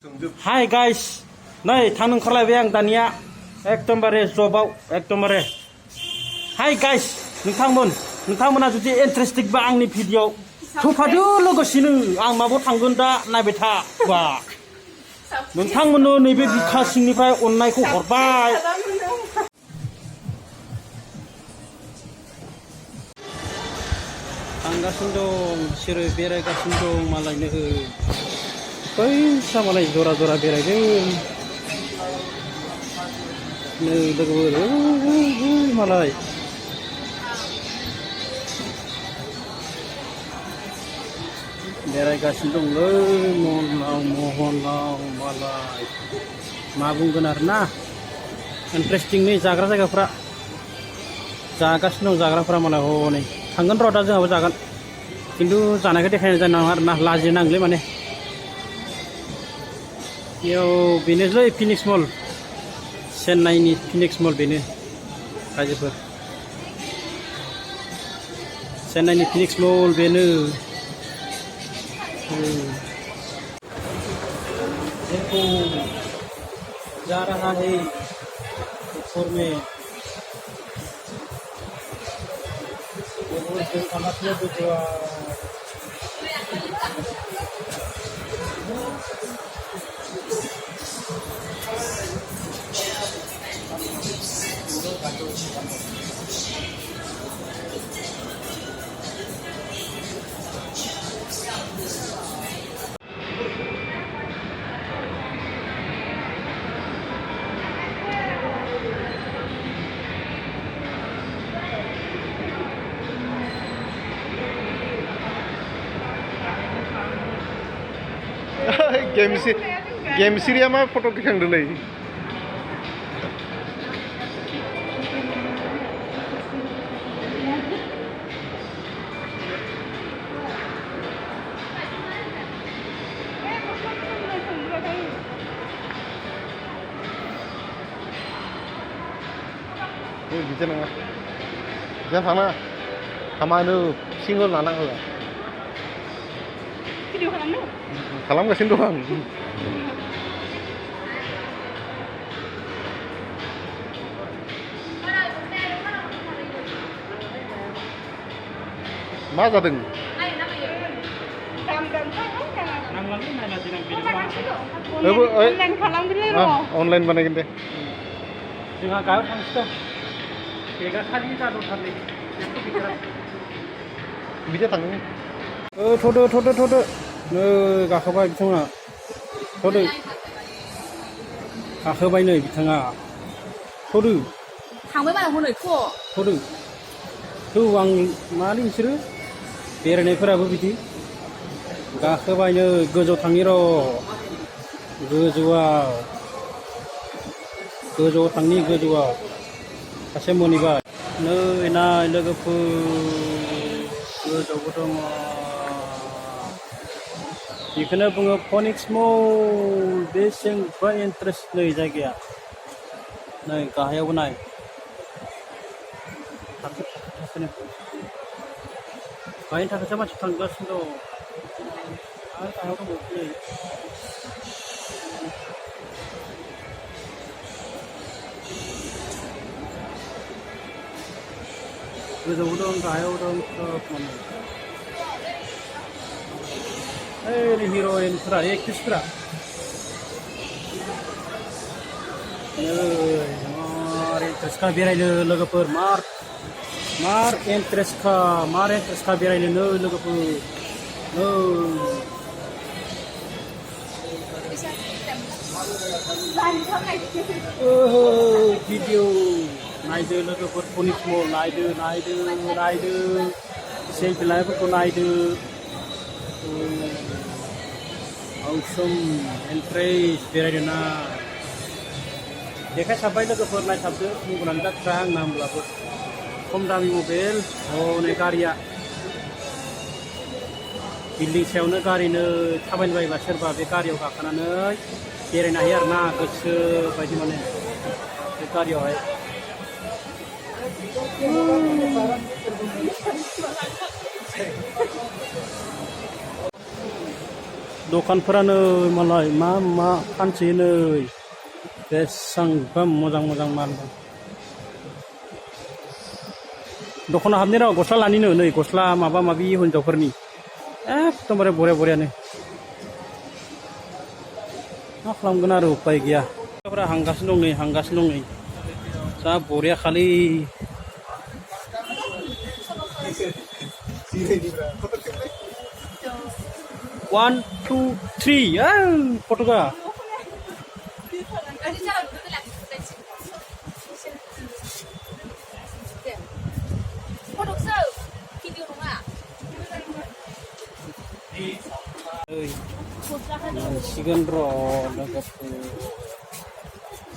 Hi guys, नै थांनो ओंखारलायबाय आं दानिया एकदमबारे जबाव एकदमबारे Hi guys, नोंथांमोना जुदि इन्टारेस्टेडबा आंनि भिडिअ थुफादो लोगोसेनो आं माबायाव थांगोन दा नायबाय था बा नोंथांमोननो नैबे बिखा सिंनिफ्राय अननायखौ हरबाय थांगासिनो दं बिसोरो बेरायगासिनो दं मालायनो बै सामालाय जरा जरा बेरायदों नै लोगोफोर मालाय बेरायगासिनो दंलै महनलाव मालाय मा बुंगोन आरोना इन्टारेस्टिं नै जाग्रा जायगाफ्रा जागासिनो दं जाग्राफ्रा मालाय हनै थांगोन र' दा जोंहाबो जागोन खिन्थु जानायखौ देखायनाय जानाय नङा आरोना लाजिनो नांगौलै माने बेयाव बेनोलै फिनिक्स मल चेन्नाइनि फिनिक्स मल बेनो रायजोफोर चेन्नाइनि फिनिक्स मल बेनो देखो जा रहा है ऊपर में गेम सिरिया मा फट' दिखांदोंलै बिदि नङा जों थाङा हामानो सिंगल लानांगौ भिडिअ खालामनो खालामगासिनो दं आं मा जादों अनलाइन बानायगोन दे जोंहा गाहायाव थांसै दं बेगा खालि जादोंथारलै बिदि थाङो थ'दो नै गाखोबाय बिथाङा थ'दो गाखोबाय नै बिथाङा थ'दो थांबाय बारा हनै थ'दो थौ आं मालै बिसोरो बेरायनायफोराबो बिदि गाखोबाय नै गोजौआव थांनि र' गोजौआव थांनि गोजौआव सासे मोनहैबाय नै नाय लोगोफोर गोजौआवबो दङ बेखौनो बुङो फनिक्स मल बेसेबां इन्टारेस्ट नै जायगाया नै गाहायावबो नाय थाखोनो गाहायनि थाखोसो मानसि थांगासिनो दं आरो गाहायाव दङ नै गोजौआव दं गाहायाव दं सब माने ओरै हिर'इनफोरा एक्ट्रिसफोरा मार इन्टारेस्टखा बेरायनो लोगोफोर मार इन्टारेस्टखा बेरायनो लोगोफोर भिडिअ नायदो लोगोफोर फनिक्स मल नायदो सेल्फि लानायफोरखौ नायदो awesome इन्टारेस्ट बेरायदो ना देखायसाबबाय लोगोफोर नायसाबदो मबाइलानो जाथ्रा आंना होमब्लाबो खम दामि मबाइल हनै गारिया बिल्डिं सायावनो गारिनो थाबायनो बायोबा सोरबा बे गारियाव गाखोनानै बेरायनो हायो आरोना गोसो बायदि माने बे गारियावहाय दखानफोरा नै मालाय मा फानसोयो नै बेसांबा मोजां माल दं दखानाव हाबनि र' गस्ला लानिनो नै गस्ला माबा माबि हिनजावफोरनि एकदमबारे बरियानो मा खालामगोन आरो उपाय गैया हांगासिनो दं नै जा बरिया खालि 1 2 3 Portugal मोनसिगोन र' लोगोफोर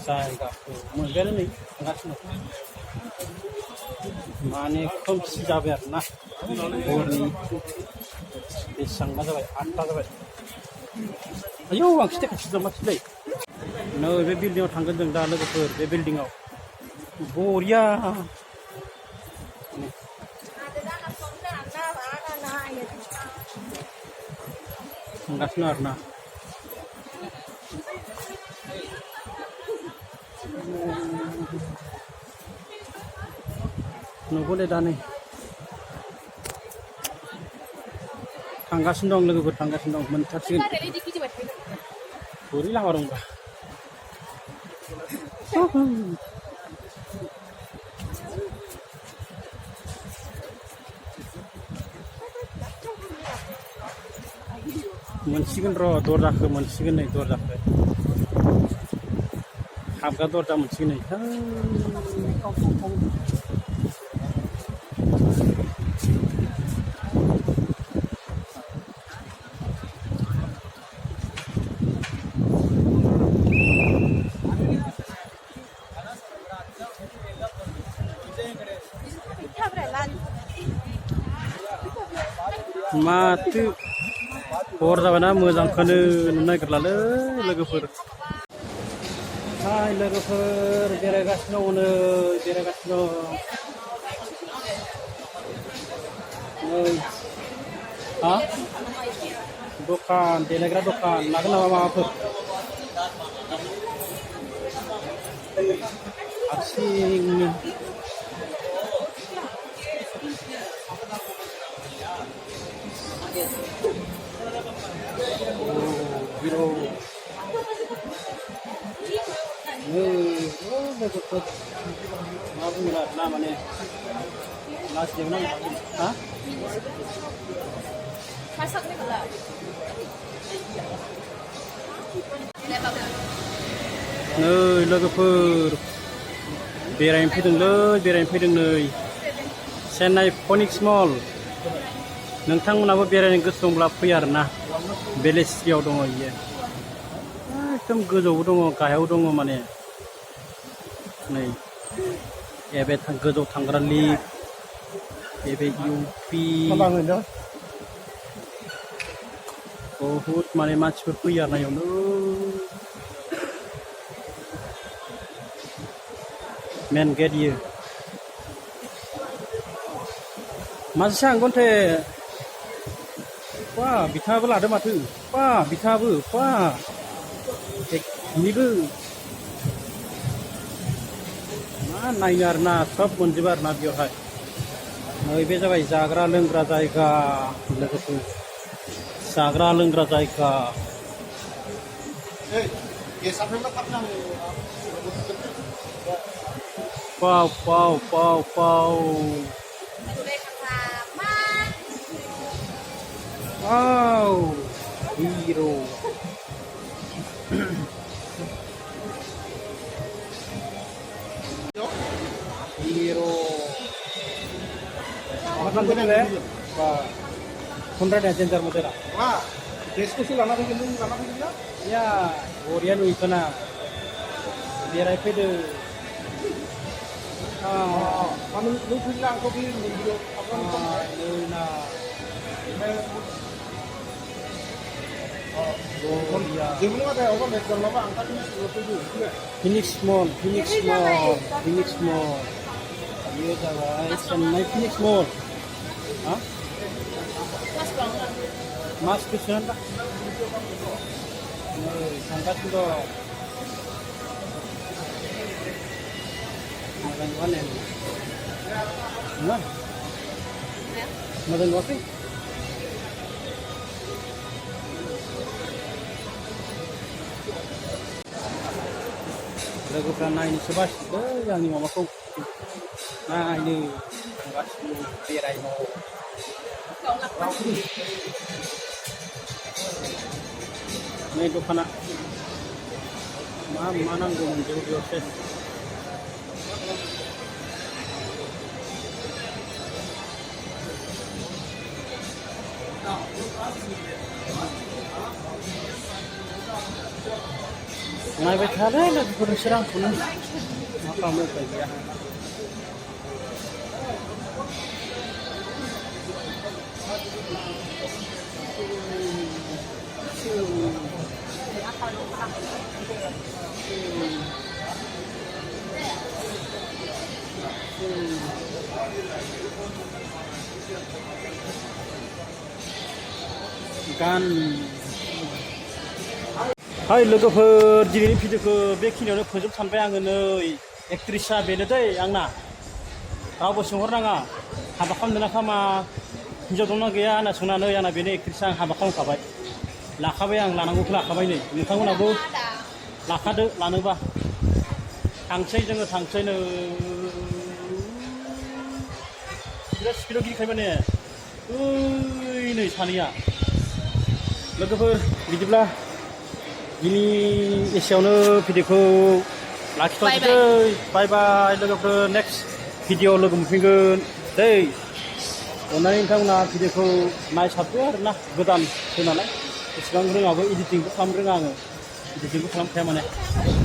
जायगाखौ मोनबायानो नै थांगासिनो माने खोमसि जाबाय आरो ना हरनि बेसेबांबा जाबाय 8टा जाबाय आयौ आं खिथाखासै माथोलै नै बे बिल्डिंआव थांगोन जों दा लोगोफोर बे बिल्डिंआव बरिया थांगासिनो आरो ना नुगौले दा नै थांगासिनो दं लोगोफोर थांगासिनो दं मोनथारसिगोन बोरै लामा दंबा मोनसिगोन र' दरजाखौ मोनसिगोन नै दरजाखौ हाबग्रा दरजा मोनसिगोन नै माथो हर जाबायना मोजांखौनो नुनो नागिरलालै लोगोफोर हाय लोगोफोर बेरायगासिनो दङ नै बेरायगासिनो दं हा दखान देलायग्रा दखान लागोन नामा माबाफोर हारसिंनो Biro, betul. Apa nggak namanya? Las yang mana? Hah? Masak nih pula. Nei, लोगोफोर बेरायनो फैदों नै Chennai Phoneix Mall नोंथांमोनाबो बेरायनो गोसो दंब्ला फै आरोना बेलेस्रियाव दङ इयो एकदम गोजौआव दङ गाहायाव दङ माने नै एबे गोजौ थांग्रा लिफ्ट एबे इउपि बहुत माने मानसिफोर फैयो आरोना इयावनो मेन गेट इयो मासे सांगोनथे Wah, बिथाङाबो लादो माथो बिथाङाबो निबो मा नायनो आरोना सब मोनजोबो आरोना बेयावहाय नै बे जाबाय जाग्रा लोंग्रा जायगा लोगोफोर जाग्रा लोंग्रा जायगा पाव Wow, hero. Hero. Makan dulu ya, Pak. 100 ya center muter. Wah, diskusi lama begini ya? Ya, Korean itu na. Biar apa deh? Kamu lu bilang kau video apa na. Gimana ada orang yang kalau apa angkat ini 27 Phoneix Mall. Iya guys, Chennai Phoneix Mall. Hah? Mas Krishnan Pak. थांगासिनो दं मोजां नुवानो नङा मोजां नुवाखै लोगोफ्रा नायनोसो बासिबाय आंनि माबाखौ नायनो थांगासिनो बेरायनो नै दखाना मा नांगौमोन बेयाव बेयावसो नायबाय थादों लोगोफोर नोंसोर आंखौनो मा खालामनो उपाय गैया गान हाय लोगोफोर दिनैनि भिडिअखौ बेखिनियावनो फोजोब सानबाय आङो नै एक्ट्रिसा बेनो दै आंना रावबो सोंहरनाङा हाबा खालामदोंना खामा हिन्जाव दंना गैया होनना सोंनानै आंना बेनो एक्ट्रिसा आं हाबा खालामखाबाय लाखाबाय आं लानांगौखौ लाखाबाय नै नोंथांमोनाबो लाखादो लानोबा थांसै जोङो थांसै नै बिराद स्पिडआव गिखाय माने ओइ नै सानैया लोगोफोर बिदिब्ला दिनै एसेयावनो भिडिअखौ लाखिथ'नोसै बाय बाय लोगोफोर नेक्स्ट भिडिअ लोगो मोनफिनगोन दै अननानै नोंथांमोना भिडिअखौ नायसाबदो आरोना गोदानसो नालाय एसेबां रोङाबो इडिटिंबो खालामनो रोङा आङो इडिटिंबो खालामखाया माने